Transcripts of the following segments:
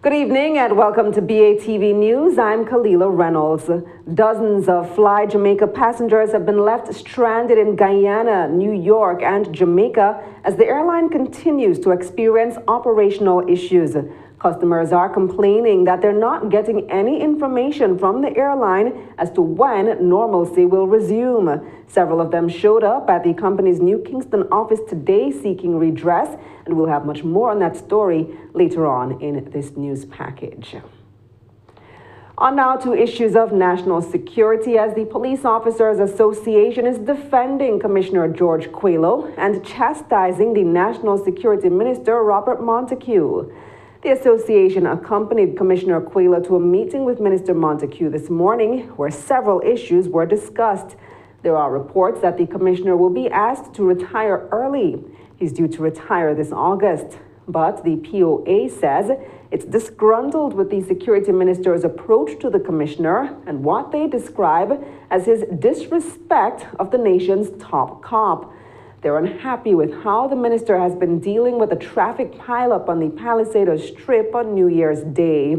Good evening and welcome to BATV News. I'm Kalila Reynolds. Dozens of Fly Jamaica passengers have been left stranded in Guyana, New York, and Jamaica as the airline continues to experience operational issues. Customers are complaining that they're not getting any information from the airline as to when normalcy will resume. Several of them showed up at the company's New Kingston office today seeking redress, and we'll have much more on that story later on in this news package. On now to issues of national security, as the Police Officers Association is defending Commissioner George Quaylo and chastising the National Security Minister Robert Montague. The association accompanied Commissioner Quaylo to a meeting with Minister Montague this morning where several issues were discussed. There are reports that the commissioner will be asked to retire early. He's due to retire this August. But the POA says it's disgruntled with the security minister's approach to the commissioner and what they describe as his disrespect of the nation's top cop. They're unhappy with how the minister has been dealing with a traffic pileup on the Palisades Strip on New Year's Day.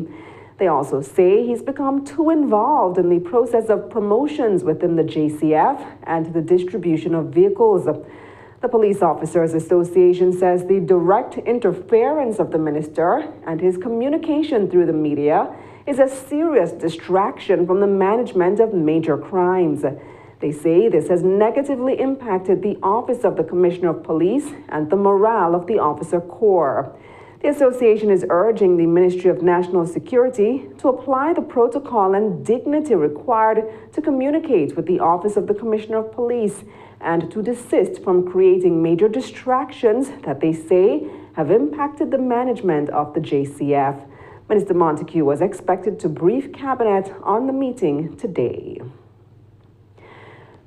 They also say he's become too involved in the process of promotions within the JCF and the distribution of vehicles. The Police Officers Association says the direct interference of the minister and his communication through the media is a serious distraction from the management of major crimes. They say this has negatively impacted the Office of the Commissioner of Police and the morale of the officer corps. The association is urging the Ministry of National Security to apply the protocol and dignity required to communicate with the Office of the Commissioner of Police and to desist from creating major distractions that they say have impacted the management of the JCF. Minister Montague was expected to brief Cabinet on the meeting today.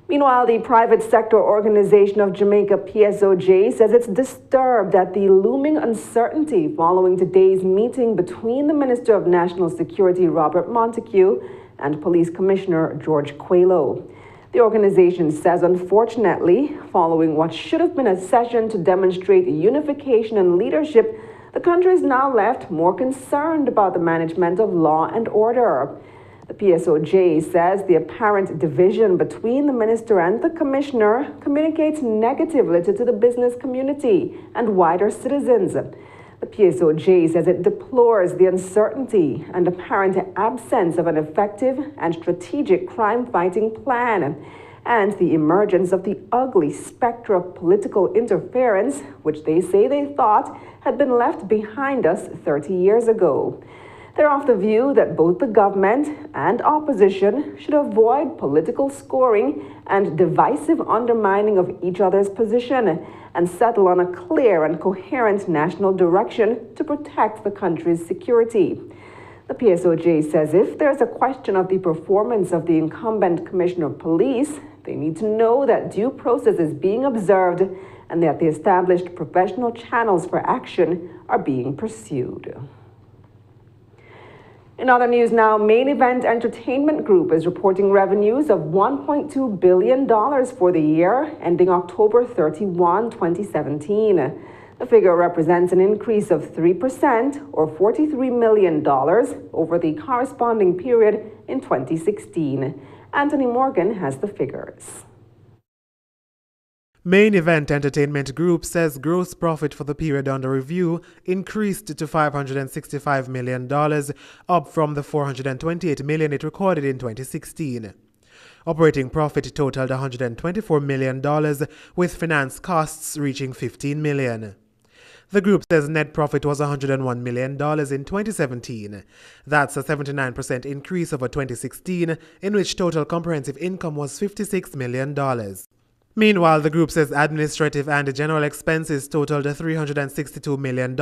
Meanwhile, the private sector organization of Jamaica, PSOJ, says it's disturbed at the looming uncertainty following today's meeting between the Minister of National Security, Robert Montague, and Police Commissioner George Quaylo. The organization says, unfortunately, following what should have been a session to demonstrate unification and leadership, the country is now left more concerned about the management of law and order. The PSOJ says the apparent division between the minister and the commissioner communicates negatively to the business community and wider citizens. The PSOJ says it deplores the uncertainty and apparent absence of an effective and strategic crime-fighting plan and the emergence of the ugly specter of political interference, which they say they thought had been left behind us 30 years ago. They're of the view that both the government and opposition should avoid political scoring and divisive undermining of each other's position and settle on a clear and coherent national direction to protect the country's security. The PSOJ says if there's a question of the performance of the incumbent Commissioner of Police, they need to know that due process is being observed and that the established professional channels for action are being pursued. In other news now, Main Event Entertainment Group is reporting revenues of $1.2 billion for the year ending October 31, 2017. The figure represents an increase of 3% or $43 million over the corresponding period in 2016. Anthony Morgan has the figures. Main Event Entertainment Group says gross profit for the period under review increased to $565 million, up from the $428 million it recorded in 2016. Operating profit totaled $124 million, with finance costs reaching $15 million. The group says net profit was $101 million in 2017. That's a 79% increase over 2016, in which total comprehensive income was $56 million. Meanwhile, the group says administrative and general expenses totaled $362 million,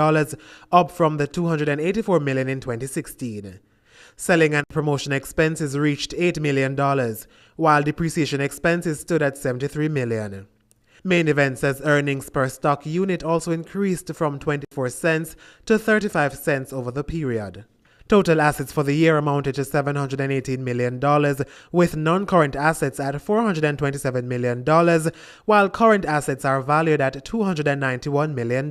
up from the $284 million in 2016. Selling and promotion expenses reached $8 million, while depreciation expenses stood at $73 million. Main Event says earnings per stock unit also increased from 24 cents to 35 cents over the period. Total assets for the year amounted to $718 million, with non-current assets at $427 million, while current assets are valued at $291 million.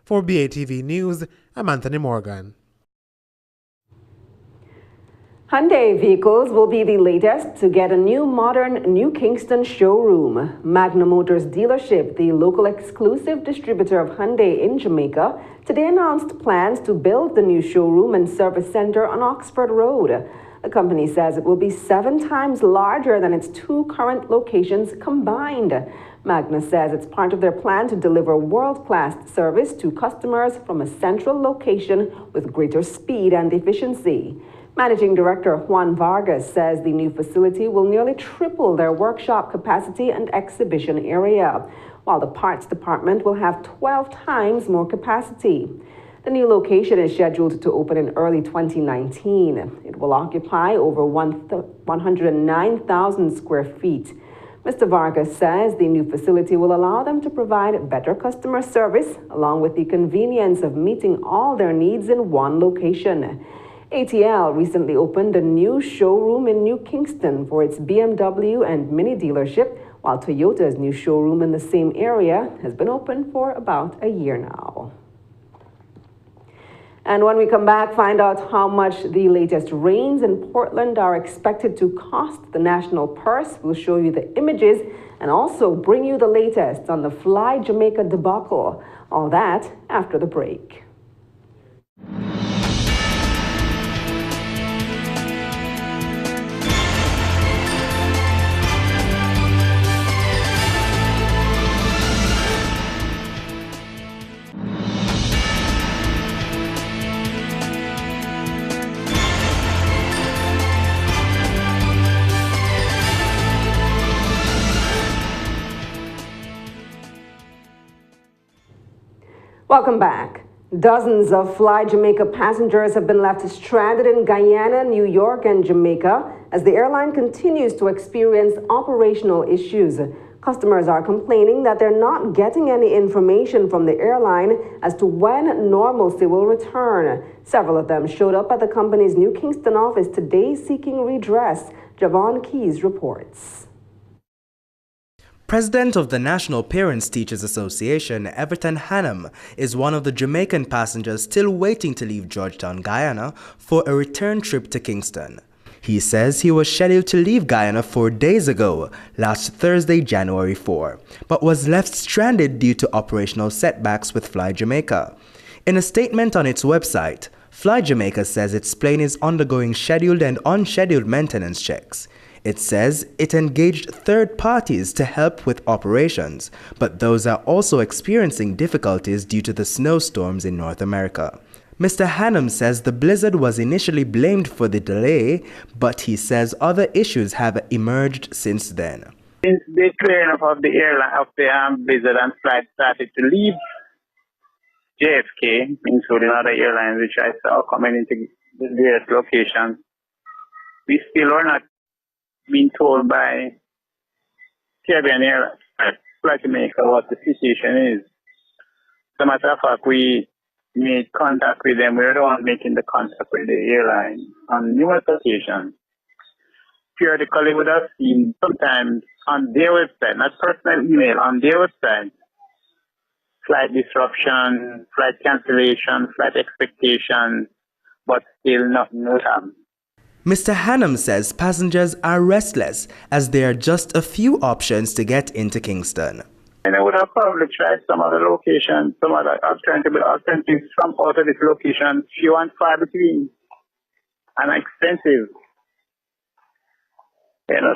For BATV News, I'm Anthony Morgan. Hyundai vehicles will be the latest to get a new modern New Kingston showroom. Magna Motors dealership, the local exclusive distributor of Hyundai in Jamaica, today announced plans to build the new showroom and service center on Oxford Road. The company says it will be 7 times larger than its 2 current locations combined. Magna says it's part of their plan to deliver world-class service to customers from a central location with greater speed and efficiency. Managing Director Juan Vargas says the new facility will nearly triple their workshop capacity and exhibition area, while the parts department will have 12 times more capacity. The new location is scheduled to open in early 2019. It will occupy over 109,000 square feet. Mr. Vargas says the new facility will allow them to provide better customer service along with the convenience of meeting all their needs in one location. ATL recently opened a new showroom in New Kingston for its BMW and Mini dealership, while Toyota's new showroom in the same area has been open for about a year now. And when we come back, find out how much the latest rains in Portland are expected to cost the national purse. We'll show you the images and also bring you the latest on the Fly Jamaica debacle. All that after the break. Welcome back. Dozens of Fly Jamaica passengers have been left stranded in Guyana, New York, and Jamaica as the airline continues to experience operational issues. Customers are complaining that they're not getting any information from the airline as to when normalcy will return. Several of them showed up at the company's New Kingston office today seeking redress. Javon Keys reports. President of the National Parents Teachers Association, Everton Hannum, is one of the Jamaican passengers still waiting to leave Georgetown, Guyana for a return trip to Kingston. He says he was scheduled to leave Guyana 4 days ago, last Thursday, January 4, but was left stranded due to operational setbacks with Fly Jamaica. In a statement on its website, Fly Jamaica says its plane is undergoing scheduled and unscheduled maintenance checks. It says it engaged third parties to help with operations, but those are also experiencing difficulties due to the snowstorms in North America. Mr. Hannum says the blizzard was initially blamed for the delay, but he says other issues have emerged since then. Since the clearing up of the airline of the blizzard and flights started to leave JFK, including other airlines which I saw coming into the various locations, we still are not being told by Caribbean Airlines, Fly Jamaica, what the situation is. As a matter of fact, we made contact with them. We were the ones making the contact with the airline on numerous occasions. Periodically, we would have seen sometimes on their website, not personal email, on their website, flight disruption, flight cancellation, flight expectation, but still nothing would happen. Mr. Hannum says passengers are restless as there are just a few options to get into Kingston. And I would have probably tried some other locations, some other alternatives from out of this location, few and far between, and expensive.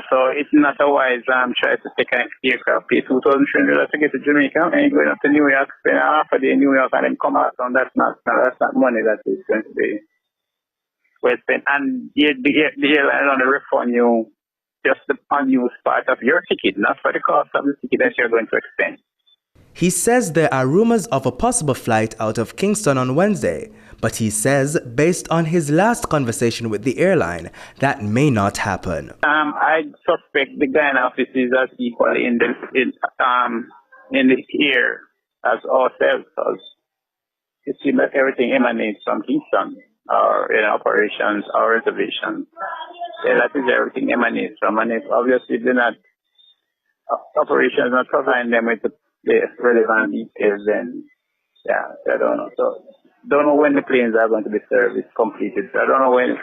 So it's not a wise choice to take an aircraft, pay $2,300 to get to Jamaica, and going up to New York, spend half a day in New York, and then come out. And that's not money that is going to be well spent. And the airline is going to refund you just the unused part of your ticket, not for the cost of the ticket that you're going to expend. He says there are rumors of a possible flight out of Kingston on Wednesday, but he says, based on his last conversation with the airline, that may not happen. I suspect the Guyana office is as equally in the air as ourselves, because it seems that everything emanates from Kingston, or operations or reservations. That is everything emanates from, and if obviously they're not operations not providing them with the relevant details, then I don't know. So don't know when the planes are going to be service completed. So I don't know when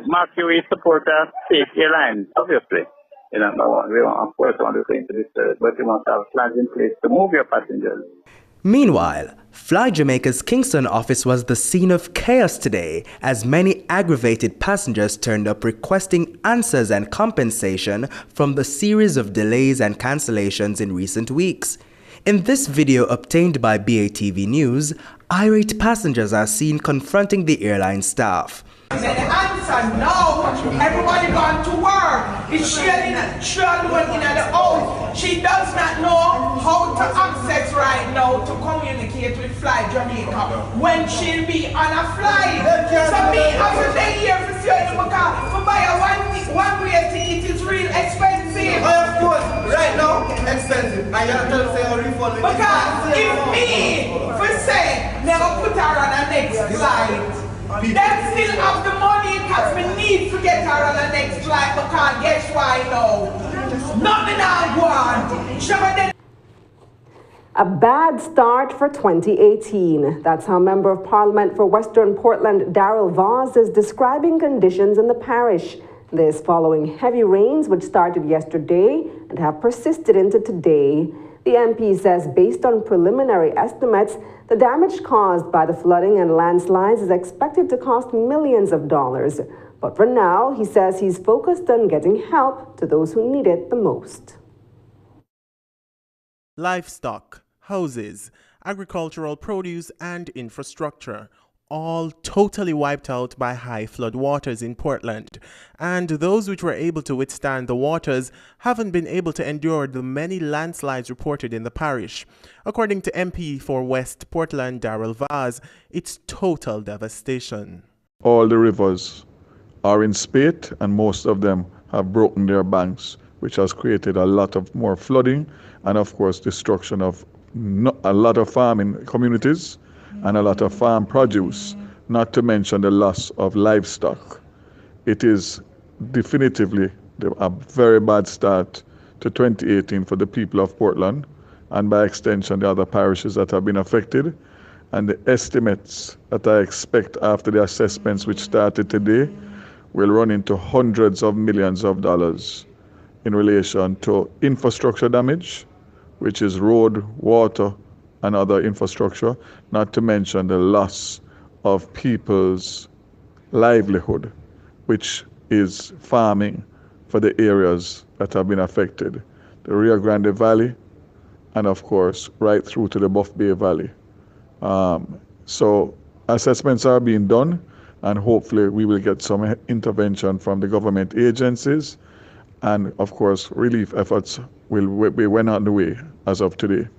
Mark, you support a state airline, obviously. You know, we want, of course, want to go into this, but you must have plans in place to move your passengers. Meanwhile, Fly Jamaica's Kingston office was the scene of chaos today as many aggravated passengers turned up requesting answers and compensation from the series of delays and cancellations in recent weeks. In this video obtained by BATV News, irate passengers are seen confronting the airline staff. The answer no. Everybody gone to work. Is she alone in the house? She does not know how to access right now to communicate with Fly Jamaica when she'll be on a flight. So me, I will stay here for certain because to buy a one-way ticket is real expensive. Oh, of course, right now, expensive. And you have to say a refund. Because if me, for say, never put her on a next flight, them still have the money because we need to get her on the next flight because guess why now? Nothing I want. A bad start for 2018. That's how Member of Parliament for Western Portland, Darrell Vaz, is describing conditions in the parish. This following heavy rains which started yesterday and have persisted into today. The MP says based on preliminary estimates, the damage caused by the flooding and landslides is expected to cost millions of dollars. But for now, he says he's focused on getting help to those who need it the most. Livestock, houses, agricultural produce and infrastructure, all totally wiped out by high flood waters in Portland. And those which were able to withstand the waters haven't been able to endure the many landslides reported in the parish. According to MP for West Portland, Darrell Vaz, it's total devastation. All the rivers are in spate and most of them have broken their banks, which has created a lot of more flooding and of course destruction of a lot of farming communities and a lot of farm produce, not to mention the loss of livestock. It is definitively a very bad start to 2018 for the people of Portland and by extension the other parishes that have been affected. And the estimates that I expect after the assessments which started today will run into hundreds of millions of dollars in relation to infrastructure damage, which is road, water, and other infrastructure, not to mention the loss of people's livelihood, which is farming for the areas that have been affected. The Rio Grande Valley, and of course, right through to the Buff Bay Valley. So assessments are being done, and hopefully we will get some intervention from the government agencies, and of course, relief efforts will be well on the way as of today.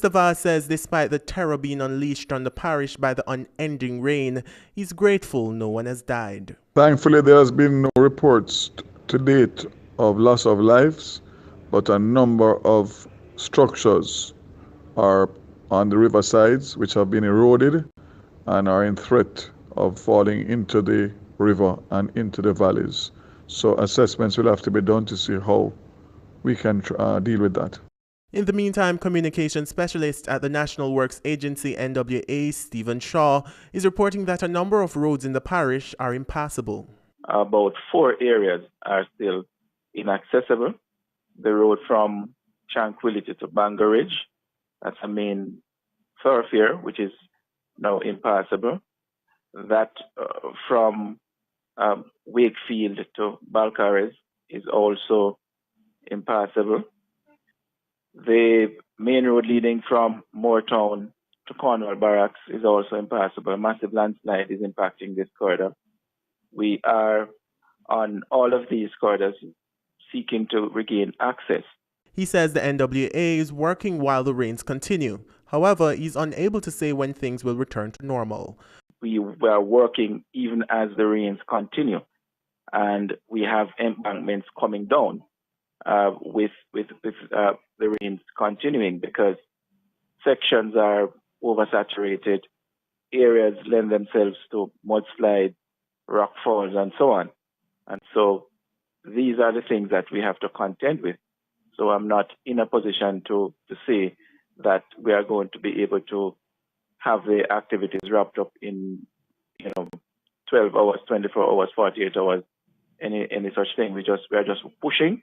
Mr. Vaz says despite the terror being unleashed on the parish by the unending rain, he's grateful no one has died. Thankfully, there has been no reports to date of loss of lives, but a number of structures are on the riversides which have been eroded and are in threat of falling into the river and into the valleys. So assessments will have to be done to see how we can deal with that. In the meantime, communication specialist at the National Works Agency NWA, Stephen Shaw, is reporting that a number of roads in the parish are impassable. About 4 areas are still inaccessible. The road from Tranquility to Bangor Ridge, that's a main thoroughfare, which is now impassable. That from Wakefield to Balcarres is also impassable. The main road leading from Moortown to Cornwall Barracks is also impassable. A massive landslide is impacting this corridor. We are on all of these corridors seeking to regain access. He says the NWA is working while the rains continue. However, he's unable to say when things will return to normal. We are working even as the rains continue, and we have embankments coming down with the rains continuing because sections are oversaturated, areas lend themselves to mudslides, rock falls, and so on. And so these are the things that we have to contend with. So I'm not in a position to say that we are going to be able to have the activities wrapped up in 12 hours, 24 hours, 48 hours, any such thing. We are just pushing,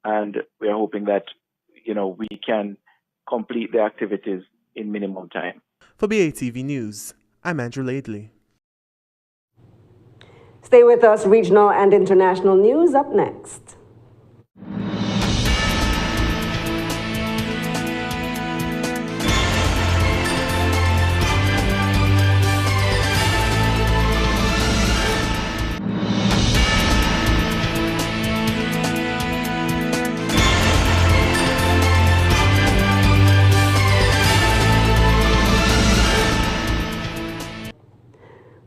and we are hoping that, we can complete the activities in minimum time. For BATV News, I'm Andrew Laidley. Stay with us. Regional and international news up next.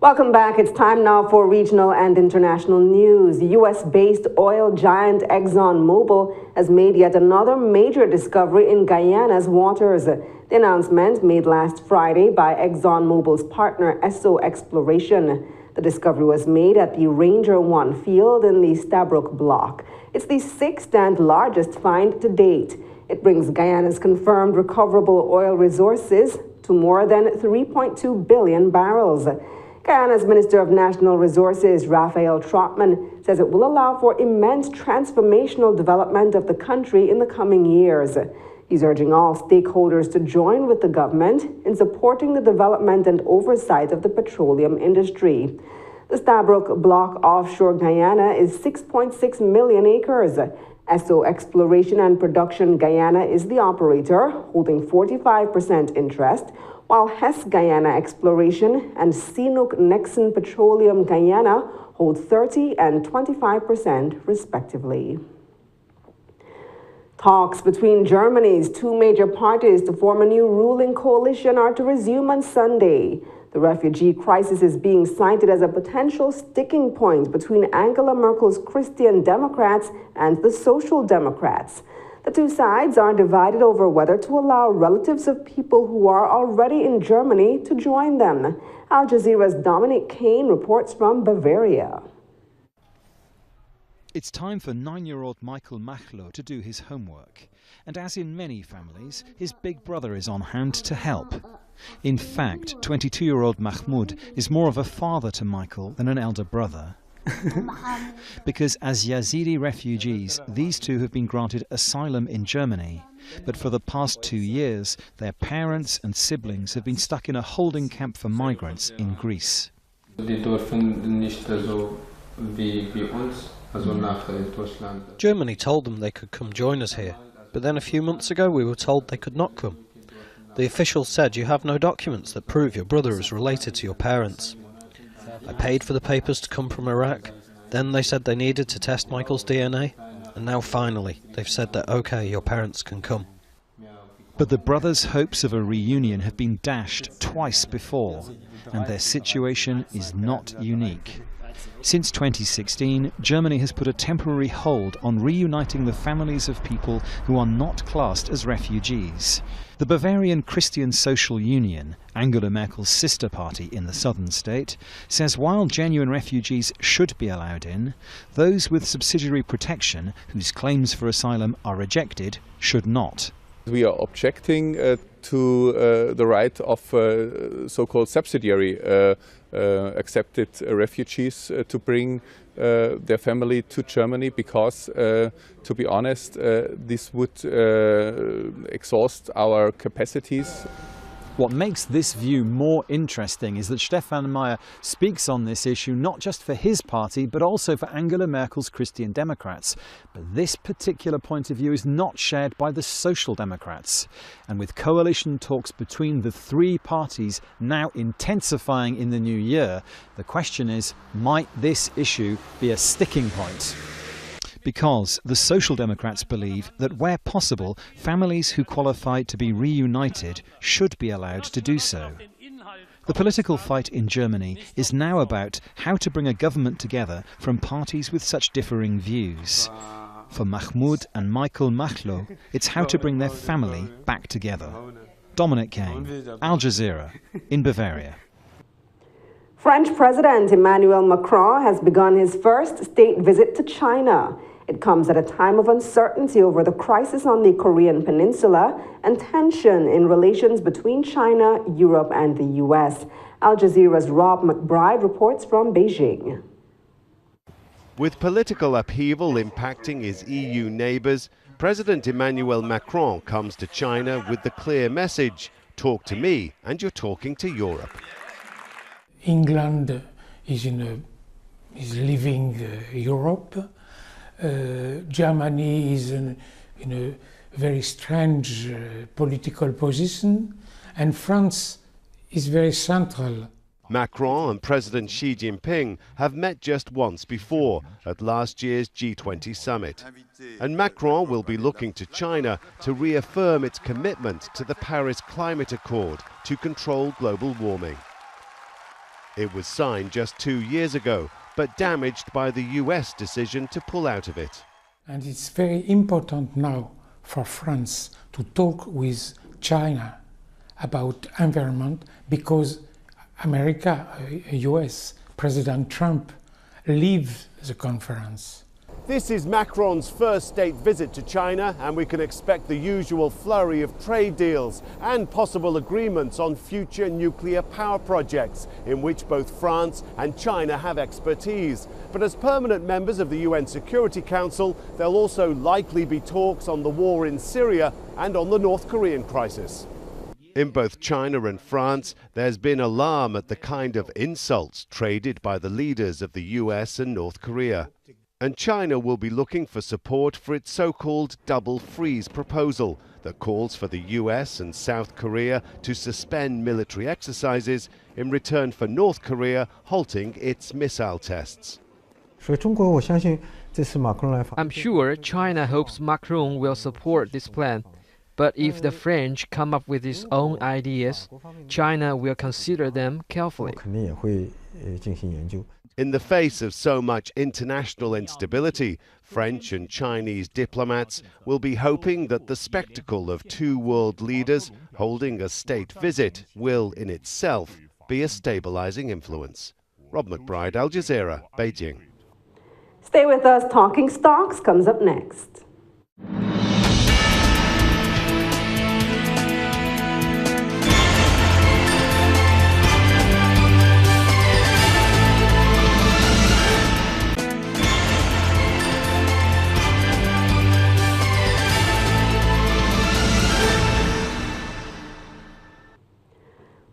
Welcome back. It's time now for regional and international news. U.S.-based oil giant ExxonMobil has made yet another major discovery in Guyana's waters. The announcement made last Friday by ExxonMobil's partner Esso Exploration. The discovery was made at the Ranger 1 field in the Stabroek block. It's the sixth and largest find to date. It brings Guyana's confirmed recoverable oil resources to more than 3.2 billion barrels. Guyana's Minister of National Resources, Raphael Trotman, says it will allow for immense transformational development of the country in the coming years. He's urging all stakeholders to join with the government in supporting the development and oversight of the petroleum industry. The Stabroek block offshore Guyana is 6.6 million acres. Esso Exploration and Production Guyana is the operator, holding 45% interest, while Hess Guyana Exploration and Sinuk Nexen Petroleum Guyana hold 30% and 25% respectively. Talks between Germany's two major parties to form a new ruling coalition are to resume on Sunday. The refugee crisis is being cited as a potential sticking point between Angela Merkel's Christian Democrats and the Social Democrats. The two sides are divided over whether to allow relatives of people who are already in Germany to join them. Al Jazeera's Dominic Kane reports from Bavaria. It's time for 9-year-old Michael Machlo to do his homework. And as in many families, his big brother is on hand to help. In fact, 22-year-old Mahmoud is more of a father to Michael than an elder brother. Because as Yazidi refugees, these two have been granted asylum in Germany. But for the past 2 years, their parents and siblings have been stuck in a holding camp for migrants in Greece. Germany told them they could come join us here, but then a few months ago we were told they could not come. The officials said you have no documents that prove your brother is related to your parents. I paid for the papers to come from Iraq, then they said they needed to test Michael's DNA, and now finally they've said that okay, your parents can come. But the brothers' hopes of a reunion have been dashed twice before, and their situation is not unique. Since 2016, Germany has put a temporary hold on reuniting the families of people who are not classed as refugees. The Bavarian Christian Social Union, Angela Merkel's sister party in the southern state, says while genuine refugees should be allowed in, those with subsidiary protection whose claims for asylum are rejected should not. We are objecting to the right of so-called subsidiary accepted refugees to bring their family to Germany because, to be honest, this would exhaust our capacities. What makes this view more interesting is that Stefan Meyer speaks on this issue not just for his party, but also for Angela Merkel's Christian Democrats. But this particular point of view is not shared by the Social Democrats. And with coalition talks between the three parties now intensifying in the new year, the question is, might this issue be a sticking point? Because the Social Democrats believe that where possible, families who qualify to be reunited should be allowed to do so. The political fight in Germany is now about how to bring a government together from parties with such differing views. For Mahmoud and Michael Machlo, it's how to bring their family back together. Dominic Kane, Al Jazeera, in Bavaria. French President Emmanuel Macron has begun his first state visit to China. It comes at a time of uncertainty over the crisis on the Korean Peninsula and tension in relations between China, Europe, and the U.S. Al Jazeera's Rob McBride reports from Beijing. With political upheaval impacting his EU neighbours, President Emmanuel Macron comes to China with the clear message, talk to me and you're talking to Europe. England is leaving Europe. Germany is in a very strange political position, and France is very central. Macron and President Xi Jinping have met just once before at last year's G20 summit. And Macron will be looking to China to reaffirm its commitment to the Paris Climate Accord to control global warming. It was signed just 2 years ago, but damaged by the US decision to pull out of it. And it's very important now for France to talk with China about environment, because America, US, President Trump leave the conference. This is Macron's first state visit to China, and we can expect the usual flurry of trade deals and possible agreements on future nuclear power projects in which both France and China have expertise. But as permanent members of the UN Security Council, there'll also likely be talks on the war in Syria and on the North Korean crisis. In both China and France, there's been alarm at the kind of insults traded by the leaders of the US and North Korea. And China will be looking for support for its so-called double freeze proposal that calls for the US and South Korea to suspend military exercises in return for North Korea halting its missile tests. I'm sure China hopes Macron will support this plan. But if the French come up with its own ideas, China will consider them carefully. In the face of so much international instability, French and Chinese diplomats will be hoping that the spectacle of two world leaders holding a state visit will, in itself, be a stabilizing influence. Rob McBride, Al Jazeera, Beijing. Stay with us. Talking Stocks comes up next.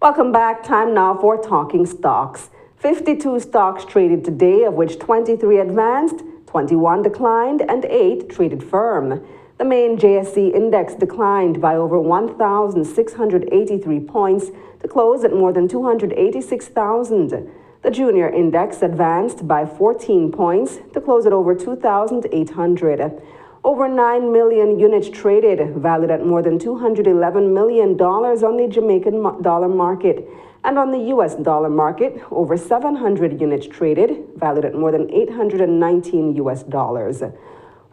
Welcome back. Time now for Talking Stocks. 52 stocks traded today, of which 23 advanced, 21 declined, and 8 traded firm. The main JSE index declined by over 1,683 points to close at more than 286,000. The junior index advanced by 14 points to close at over 2,800. Over 9 million units traded, valued at more than $211 million on the Jamaican dollar market. And on the U.S. dollar market, over 700 units traded, valued at more than $819 US.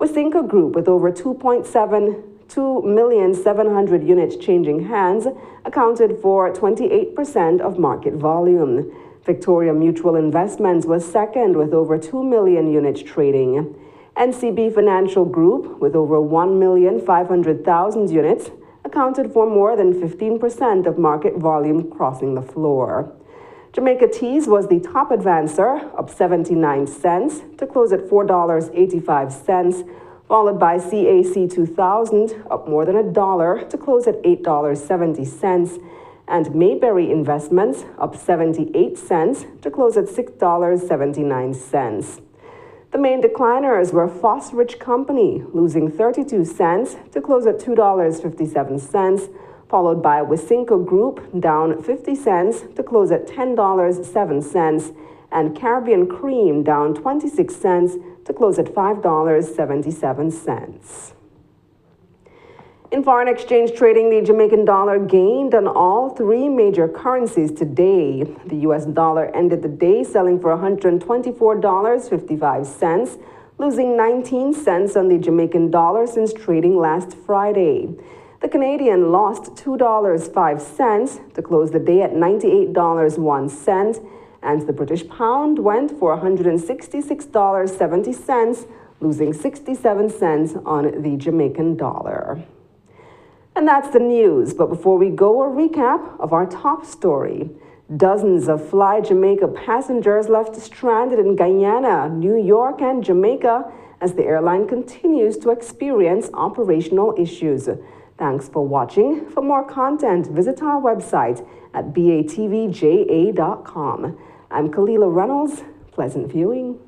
Wasinka Group, with over 2,700,700 units changing hands, accounted for 28% of market volume. Victoria Mutual Investments was second, with over 2 million units trading. NCB Financial Group, with over 1,500,000 units, accounted for more than 15% of market volume crossing the floor. Jamaica Teas was the top advancer, up 79 cents to close at $4.85, followed by CAC 2000, up more than $1 to close at $8.70, and Mayberry Investments, up 78 cents to close at $6.79. The main decliners were Foss-Rich Company, losing 32 cents to close at $2.57, followed by Wasinka Group, down 50 cents to close at $10.07, and Caribbean Cream, down 26 cents to close at $5.77. In foreign exchange trading, the Jamaican dollar gained on all three major currencies today. The US dollar ended the day selling for $124.55, losing 19 cents on the Jamaican dollar since trading last Friday. The Canadian lost $2.05 to close the day at $98.01, and the British pound went for $166.70, losing 67 cents on the Jamaican dollar. And that's the news. But before we go, a recap of our top story. Dozens of Fly Jamaica passengers left stranded in Guyana, New York, and Jamaica as the airline continues to experience operational issues. Thanks for watching. For more content, visit our website at batvja.com. I'm Kalila Reynolds. Pleasant viewing.